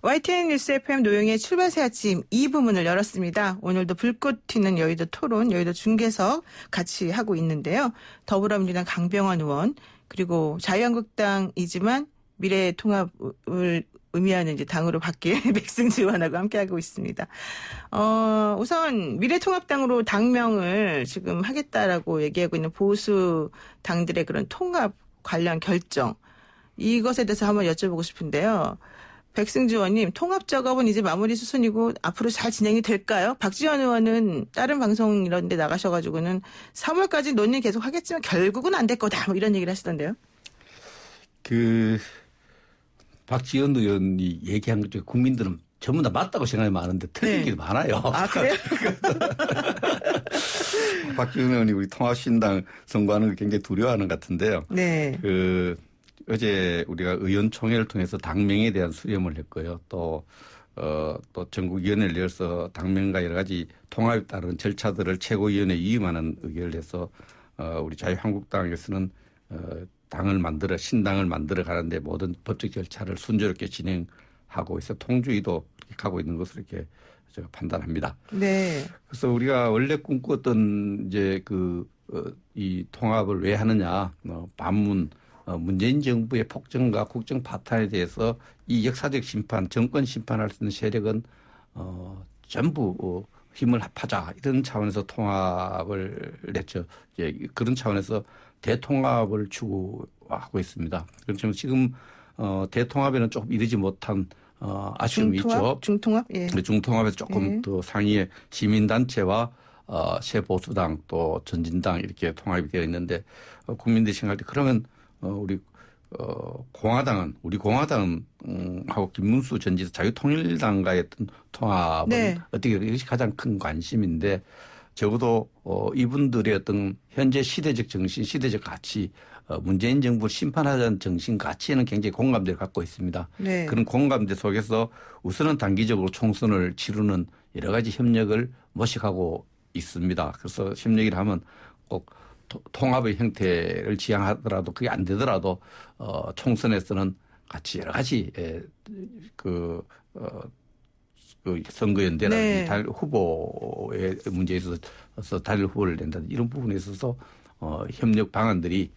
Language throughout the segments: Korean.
YTN 뉴스 FM 노영의 출발새 아침 2부문을 열었습니다. 오늘도 불꽃 튀는 여의도 토론, 여의도 중계석 같이 하고 있는데요. 더불어민주당 강병원 의원, 그리고 자유한국당이지만 미래통합을 의미하는 이제 당으로 바뀐 백승지 의원하고 함께하고 있습니다. 우선 미래통합당으로 당명을 지금 하겠다라고 얘기하고 있는 보수 당들의 그런 통합 관련 결정, 이것에 대해서 한번 여쭤보고 싶은데요. 백승지 의원님, 통합 작업은 이제 마무리 수순이고 앞으로 잘 진행이 될까요? 박지원 의원은 다른 방송 이런 데 나가셔가지고는 3월까지 논의 계속 하겠지만 결국은 안 될 거다, 뭐 이런 얘기를 하시던데요. 박지원 의원이 얘기한 것 중에 국민들은 전부 다 맞다고 생각이 많은데 틀린 게 많아요. 아, 그래요? 박지원 의원이 우리 통합신당 선거하는 걸 굉장히 두려워하는 것 같은데요. 네. 어제 우리가 의원총회를 통해서 당명에 대한 수렴을 했고요. 또 전국위원회를 열어서 당명과 여러 가지 통합에 따른 절차들을 최고위원회에 위임하는 의결을 해서 우리 자유한국당에서는 신당을 만들어 가는데 모든 법적 절차를 순조롭게 진행하고 있어 통주의도 가고 있는 것으로 이렇게 제가 판단합니다. 네. 그래서 우리가 원래 꿈꿨던 이제 이 통합을 왜 하느냐, 반문, 문재인 정부의 폭정과 국정 파탄에 대해서 이 역사적 심판, 정권 심판할 수 있는 세력은 전부 힘을 합하자, 이런 차원에서 통합을 냈죠. 예, 그런 차원에서 대통합을 추구하고 있습니다. 그렇지만 지금 대통합에는 조금 이르지 못한 아쉬움이 있죠. 중통합? 예. 중통합에서 조금 더 상위의 시민단체와 새보수당 또 전진당 이렇게 통합이 되어 있는데 국민들이 생각할 때 그러면 우리 공화당하고 김문수 전지사 자유통일당과의 어떤 통합은 어떻게 이것이 가장 큰 관심인데 적어도 이분들의 어떤 현재 시대적 정신, 시대적 가치, 문재인 정부를 심판하자는 정신, 가치에는 굉장히 공감대를 갖고 있습니다. 네. 그런 공감대 속에서 우선은 단기적으로 총선을 치르는 여러 가지 협력을 모색하고 있습니다. 그래서 협력이라 하면 꼭 통합의 형태를 지향하더라도 그게 안 되더라도 총선에서는 같이 여러 가지 그 선거연대라든지 달 후보의 문제에 있어서 달 후보를 낸다든지 이런 부분에 있어서 협력 방안들이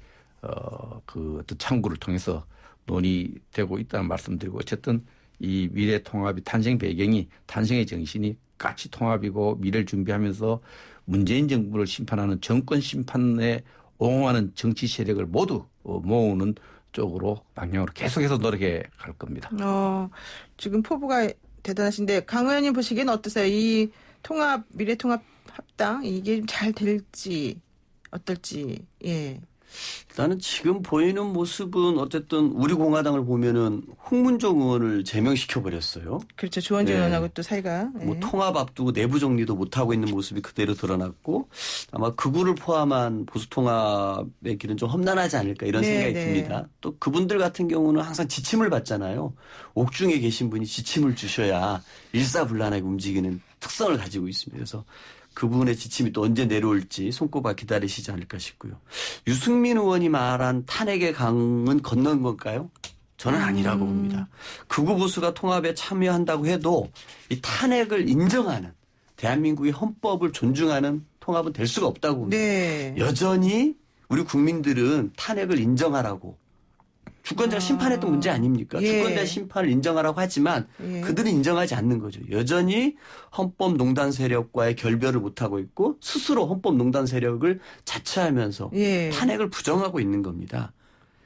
그 어떤 창구를 통해서 논의되고 있다는 말씀드리고 어쨌든 이 미래 통합이 탄생 배경이 탄생의 정신이 가치 통합이고 미래를 준비하면서 문재인 정부를 심판하는 정권 심판에 옹호하는 정치 세력을 모두 모으는 쪽으로 방향으로 계속해서 노력해 갈 겁니다. 지금 포부가 대단하신데 강 의원님 보시기에는 어떠세요? 이 통합 미래통합 합당 이게 잘 될지 어떨지. 예. 일단은 지금 보이는 모습은 어쨌든 우리 공화당을 보면은 홍문종 의원을 제명시켜 버렸어요. 그렇죠. 조원진 의원하고 또 사이가. 뭐 통합 앞두고 내부 정리도 못 하고 있는 모습이 그대로 드러났고 아마 극우를 포함한 보수 통합의 길은 좀 험난하지 않을까 이런 생각이 듭니다. 또 그분들 같은 경우는 항상 지침을 받잖아요. 옥중에 계신 분이 지침을 주셔야 일사불란하게 움직이는 특성을 가지고 있습니다. 그래서 그분의 지침이 또 언제 내려올지 손꼽아 기다리시지 않을까 싶고요. 유승민 의원이 말한 탄핵의 강은 건넌 걸까요? 저는 아니라고 봅니다. 극우 보수가 통합에 참여한다고 해도 이 탄핵을 인정하는 대한민국의 헌법을 존중하는 통합은 될 수가 없다고 봅니다. 네. 여전히 우리 국민들은 탄핵을 인정하라고 주권자가 심판했던 문제 아닙니까? 주권자 심판을 인정하라고 하지만 그들은 인정하지 않는 거죠. 여전히 헌법농단 세력과의 결별을 못하고 있고 스스로 헌법농단 세력을 자처하면서 탄핵을 부정하고 있는 겁니다.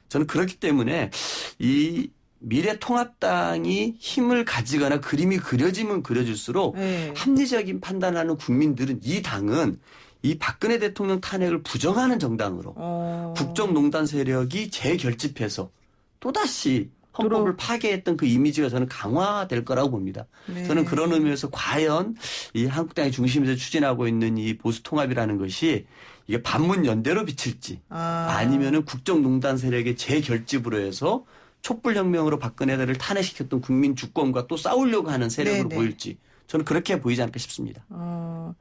저는 그렇기 때문에 이 미래통합당이 힘을 가지거나 그림이 그려지면 그려질수록 합리적인 판단하는 국민들은 이 당은 이 박근혜 대통령 탄핵을 부정하는 정당으로 국정농단 세력이 재결집해서 또다시 헌법을 파괴했던 그 이미지가 저는 강화될 거라고 봅니다. 저는 그런 의미에서 과연 이 한국당이 중심에서 추진하고 있는 이 보수통합이라는 것이 이게 반문연대로 비칠지 아니면은 국정농단 세력의 재결집으로 해서 촛불혁명으로 박근혜를 탄핵시켰던 국민 주권과 또 싸우려고 하는 세력으로 보일지 저는 그렇게 보이지 않을까 싶습니다.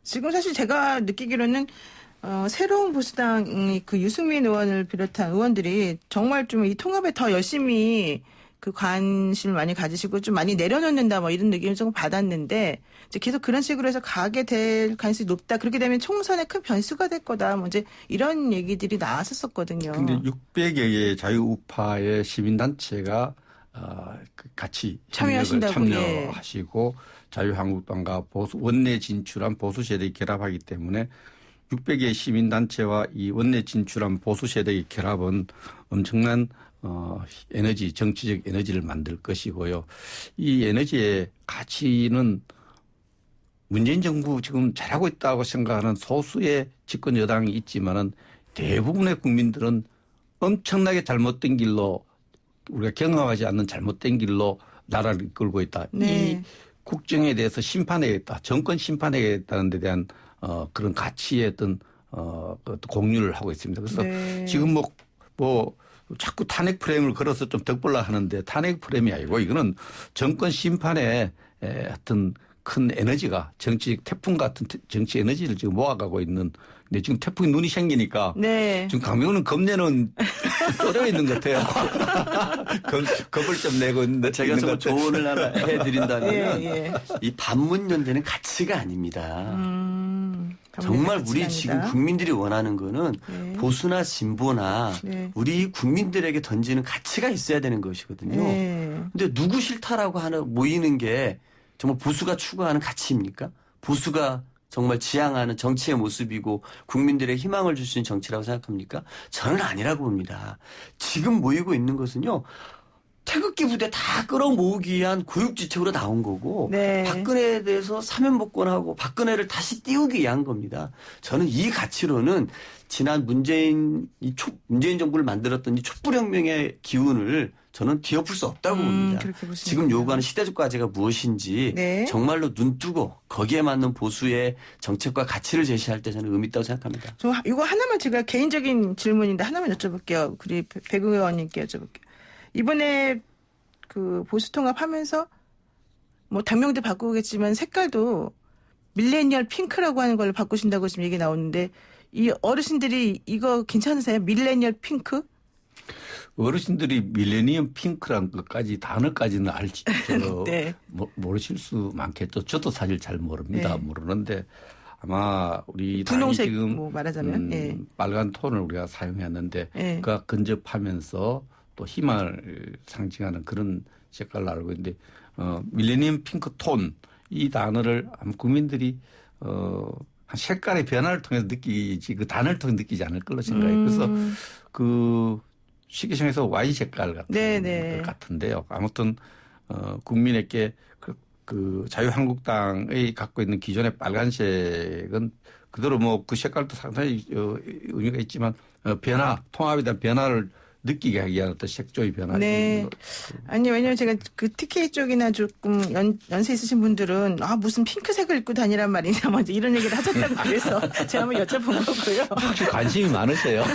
지금 사실 제가 느끼기로는 새로운 보수당 그 유승민 의원을 비롯한 의원들이 정말 좀 이 통합에 더 열심히 그 관심을 많이 가지시고 좀 많이 내려놓는다 뭐 이런 느낌을 좀 받았는데 이제 계속 그런 식으로 해서 가게 될 가능성이 높다. 그렇게 되면 총선에 큰 변수가 될 거다. 뭐 이제 이런 얘기들이 나왔었거든요. 근데 600여 개의 자유우파의 시민단체가 같이 참여하시고 자유한국당과 원내 진출한 보수세력이 결합하기 때문에 600의 시민단체와 이 원내 진출한 보수세력의 결합은 엄청난 에너지, 정치적 에너지를 만들 것이고요. 이 에너지의 가치는 문재인 정부 지금 잘하고 있다고 생각하는 소수의 집권 여당이 있지만은 대부분의 국민들은 엄청나게 잘못된 길로 우리가 경험하지 않는 잘못된 길로 나라를 이끌고 있다. 네. 이 국정에 대해서 심판해야겠다. 정권 심판해야겠다는 데 대한 그런 가치의 어떤 공유를 하고 있습니다. 그래서 네. 지금 뭐 자꾸 탄핵 프레임을 걸어서 좀 덕벌라 하는데 탄핵 프레임이 아니고 이거는 정권 심판에 어떤 큰 에너지가 정치 태풍 같은 정치 에너지를 지금 모아가고 있는. 근데 지금 태풍이 눈이 생기니까 네. 지금 강병훈은 겁내는 떨어 있는 것 같아요. 겁을 좀 내고 있는데 제가 좀 조언을 하나 해드린다면 이 반문연대는 가치가 아닙니다. 정말 우리 아니다. 지금 국민들이 원하는 거는 네. 보수나 진보나 네. 우리 국민들에게 던지는 가치가 있어야 되는 것이거든요. 네. 근데 누구 싫다라고 모이는 게 정말 보수가 추구하는 가치입니까? 보수가 정말 지향하는 정치의 모습이고 국민들의 희망을 줄 수 있는 정치라고 생각합니까? 저는 아니라고 봅니다. 지금 모이고 있는 것은요. 태극기 부대 다 끌어모으기 위한 고육지책으로 나온 거고 네. 박근혜에 대해서 사면복권하고 박근혜를 다시 띄우기 위한 겁니다. 저는 이 가치로는 지난 문재인 정부를 만들었던 이 촛불혁명의 기운을 저는 뒤엎을 수 없다고 봅니다. 지금 요구하는 시대적 과제가 무엇인지 네. 정말로 눈 뜨고 거기에 맞는 보수의 정책과 가치를 제시할 때 저는 의미 있다고 생각합니다. 저 이거 하나만 제가 개인적인 질문인데 하나만 여쭤볼게요. 우리 백 의원님께 여쭤볼게요. 이번에 그 보수 통합하면서 뭐 당명도 바꾸겠지만 색깔도 밀레니얼 핑크라고 하는 걸로 바꾸신다고 지금 얘기 나오는데 이 어르신들이 이거 괜찮으세요? 밀레니얼 핑크? 어르신들이 밀레니엄 핑크란 것까지 단어까지는 알지 네. 모르실 수 많겠죠. 저도 사실 잘 모릅니다. 네. 모르는데 아마 우리 당이 분홍색 지금 뭐 말하자면 네. 빨간 톤을 우리가 사용했는데 네. 그가 근접하면서 또 희망을 상징하는 그런 색깔로 알고 있는데 밀레니엄 핑크 톤 이 단어를 아마 국민들이 한 색깔의 변화를 통해서 느끼지 그 단어를 통해 느끼지 않을 걸로 생각해요. 그래서 그 쉽게 생각해서 와인 색깔 같은 네네. 것 같은데요. 아무튼 국민에게 그 자유한국당의 갖고 있는 기존의 빨간색은 그대로 뭐 그 색깔도 상당히 의미가 있지만 변화, 통합에 대한 변화를 느끼게 하기 위한 어떤 색조의 변화. 네. 아니 왜냐면 제가 그 TK 쪽이나 조금 연세 있으신 분들은 무슨 핑크색을 입고 다니란 말이냐 먼저 이런 얘기를 하셨다고 그래서 제가 한번 여쭤본 거고요. 혹시 관심이 많으세요?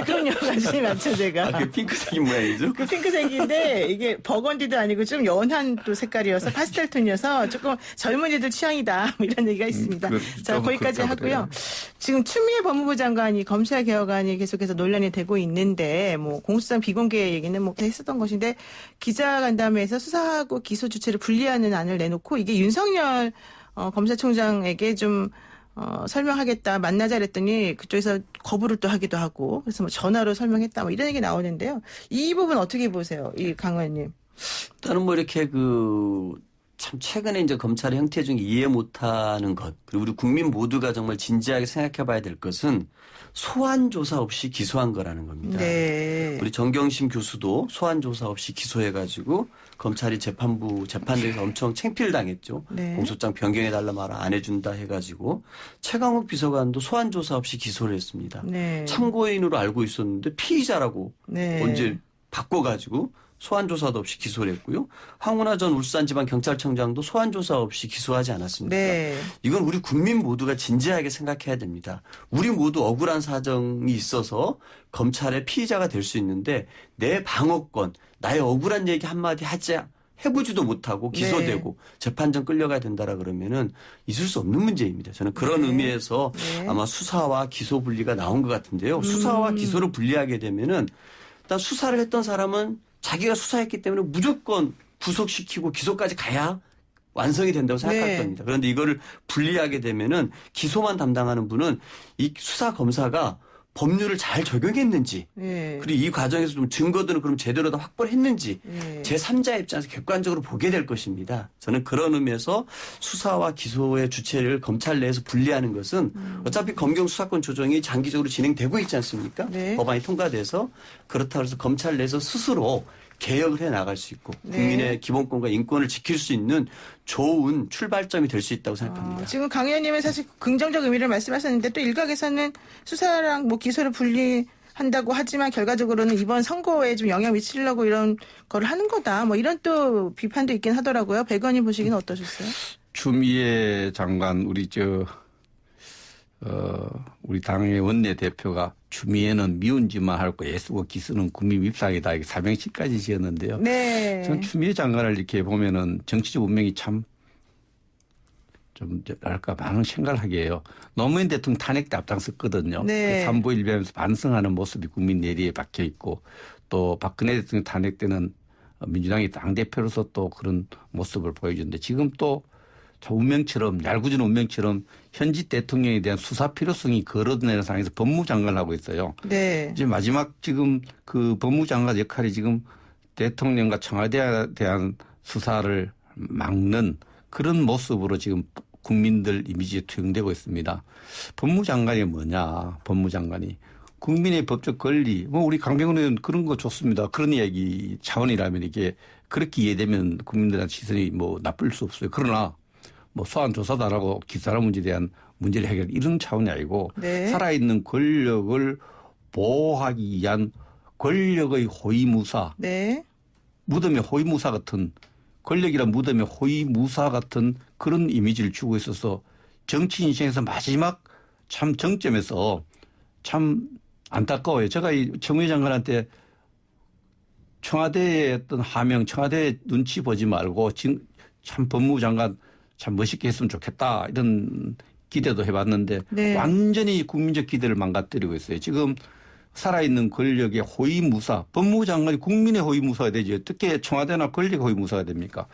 그럼요. 관심이 많죠 제가. 그 핑크색이 모양이죠? 그 핑크색인데 이게 버건디도 아니고 좀 연한 또 색깔이어서 파스텔 톤이어서 조금 젊은이들 취향이다 뭐 이런 얘기가 있습니다. 자 거기까지 하고요. 지금 추미애 법무부 장관이 검찰 개혁안이 계속해서 논란이 되고 있는데 뭐 공수처장 비공개 얘기는 뭐 했었던 것인데 기자간담회에서 수사하고 기소 주체를 분리하는 안을 내놓고 이게 윤석열 검사총장에게 좀 설명하겠다 만나자 그랬더니 그쪽에서 거부를 또 하기도 하고 그래서 뭐 전화로 설명했다 뭐 이런 얘기 나오는데요. 이 부분 어떻게 보세요, 이 강 의원님? 일단은 뭐 이렇게 참 최근에 이제 검찰의 형태 중에 이해 못하는 것 그리고 우리 국민 모두가 정말 진지하게 생각해봐야 될 것은 소환 조사 없이 기소한 거라는 겁니다. 네. 우리 정경심 교수도 소환 조사 없이 기소해가지고 검찰이 재판대에서 엄청 창피를 당했죠. 네. 공소장 변경해달라 말 안 해준다 해가지고 최강욱 비서관도 소환 조사 없이 기소를 했습니다. 네. 참고인으로 알고 있었는데 피의자라고 네. 언제 바꿔가지고 소환조사도 없이 기소를 했고요. 황운하 전 울산지방경찰청장도 소환조사 없이 기소하지 않았습니까? 네. 이건 우리 국민 모두가 진지하게 생각해야 됩니다. 우리 모두 억울한 사정이 있어서 검찰의 피의자가 될 수 있는데 내 방어권, 나의 억울한 얘기 한마디 해보지도 못하고 기소되고 네. 재판정 끌려가야 된다라 그러면은 있을 수 없는 문제입니다. 저는 그런 네. 의미에서 네. 아마 수사와 기소 분리가 나온 것 같은데요. 수사와 기소를 분리하게 되면은 일단 수사를 했던 사람은 자기가 수사했기 때문에 무조건 구속시키고 기소까지 가야 완성이 된다고 생각할 네. 겁니다. 그런데 이거를 분리하게 되면은 기소만 담당하는 분은 이 수사 검사가 법률을 잘 적용했는지 예. 그리고 이 과정에서 좀 증거들은 그럼 제대로 다 확보를 했는지 예. 제3자 입장에서 객관적으로 보게 될 것입니다. 저는 그런 의미에서 수사와 기소의 주체를 검찰 내에서 분리하는 것은 어차피 검경 수사권 조정이 장기적으로 진행되고 있지 않습니까? 네. 법안이 통과돼서 그렇다고 해서 검찰 내에서 스스로 개혁을 해 나갈 수 있고 네. 국민의 기본권과 인권을 지킬 수 있는 좋은 출발점이 될 수 있다고 생각합니다. 지금 강 의원님은 사실 긍정적 의미를 말씀하셨는데 또 일각에서는 수사랑 뭐 기소를 분리한다고 하지만 결과적으로는 이번 선거에 좀 영향 미치려고 이런 걸 하는 거다. 뭐 이런 또 비판도 있긴 하더라고요. 백 의원님 보시기는 어떠셨어요? 추미애 장관 우리 당의 원내대표가 추미애는 미운 짓만 할 거 애쓰고 기쓰는 국민 밉상이다. 이게 사명시까지 지었는데요. 네. 전 추미애 장관을 이렇게 보면은 정치적 운명이 참 좀 뭐랄까 많은 생각을 하게 해요. 노무현 대통령 탄핵 때 앞장섰거든요. 네. 삼보일배하면서 반성하는 모습이 국민 내리에 박혀 있고 또 박근혜 대통령 탄핵 때는 민주당이 당대표로서 또 그런 모습을 보여주는데 지금 또 운명처럼 얄궂은 운명처럼 현직 대통령에 대한 수사 필요성이 거론되는 상황에서 법무장관을 하고 있어요. 네. 이제 마지막 지금 그 법무장관 역할이 지금 대통령과 청와대에 대한 수사를 막는 그런 모습으로 지금 국민들 이미지에 투영되고 있습니다. 법무장관이 뭐냐? 법무장관이 국민의 법적 권리, 뭐 우리 강병원 의원 그런 거 좋습니다. 그런 이야기 차원이라면 이게 그렇게 이해되면 국민들한테 시선이 뭐 나쁠 수 없어요. 그러나 뭐 소환 조사다라고 기사람 문제에 대한 문제를 해결 이런 차원이 아니고 네. 살아있는 권력을 보호하기 위한 권력의 호위무사, 네. 무덤의 호위무사 같은 권력이란 무덤의 호위무사 같은 그런 이미지를 주고 있어서 정치 인생에서 마지막 참 정점에서 참 안타까워요. 제가 이 정의 장관한테 청와대의 어떤 하명, 청와대 눈치 보지 말고 지금 참 법무장관 참 멋있게 했으면 좋겠다 이런 기대도 해봤는데 네. 완전히 국민적 기대를 망가뜨리고 있어요. 지금 살아있는 권력의 호위무사, 법무장관이 국민의 호위무사가 되지 어떻게 청와대나 권력의 호위무사가 됩니까?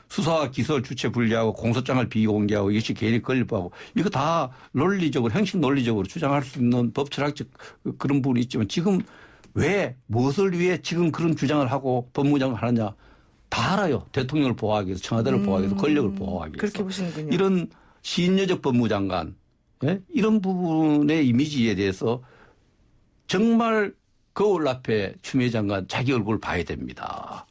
수사와 기소를 주체 분리하고 공소장을 비공개하고 이것이 개인의 권리하고 이거 다 논리적으로 형식 논리적으로 주장할 수 있는 법 철학적 그런 부분이 있지만 지금 왜 무엇을 위해 지금 그런 주장을 하고 법무장관을 하느냐 다 알아요. 대통령을 보호하기 위해서 청와대를 보호하기 위해서 권력을 보호하기 위해서. 그렇게 보시는군요. 이런 신여적 법무장관 이런 부분의 이미지에 대해서 정말 거울 앞에 추미애 장관 자기 얼굴을 봐야 됩니다.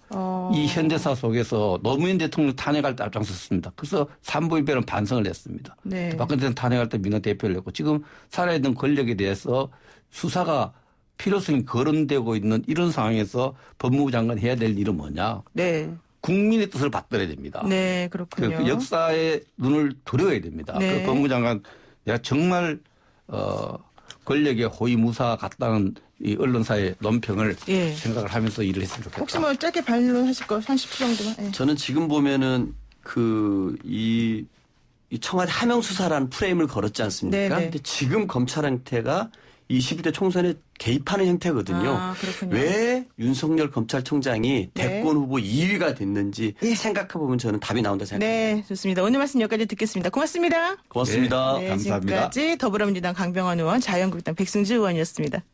이 현대사 속에서 노무현 대통령 탄핵할 때 앞장섰습니다. 그래서 삼보일배는 반성을 했습니다. 네. 박근혜 대통령 탄핵할 때 민원 대표를 했고 지금 살아있는 권력에 대해서 수사가 필요성이 거론되고 있는 이런 상황에서 법무부 장관이 해야 될 일은 뭐냐. 네. 국민의 뜻을 받들어야 됩니다. 네, 그렇군요. 그 역사의 눈을 들여야 됩니다. 네. 그 법무부 장관 내가 정말 권력의 호위무사 같다는 이 언론사의 논평을 예. 생각을 하면서 일을 했으면 좋겠다. 혹시 뭐 짧게 반론하실 거 30초 정도만. 예. 저는 지금 보면은 이 청와대 하명 수사라는 프레임을 걸었지 않습니까? 네네. 근데 지금 검찰 형태가 21대 총선에 개입하는 형태거든요. 아, 그렇군요. 왜 윤석열 검찰총장이 네. 대권 후보 2위가 됐는지 예. 생각해보면 저는 답이 나온다 생각합니다. 네, 좋습니다. 오늘 말씀 여기까지 듣겠습니다. 고맙습니다. 고맙습니다. 네. 감사합니다. 지금까지 더불어민주당 강병원 의원, 자유한국당 백승주 의원이었습니다.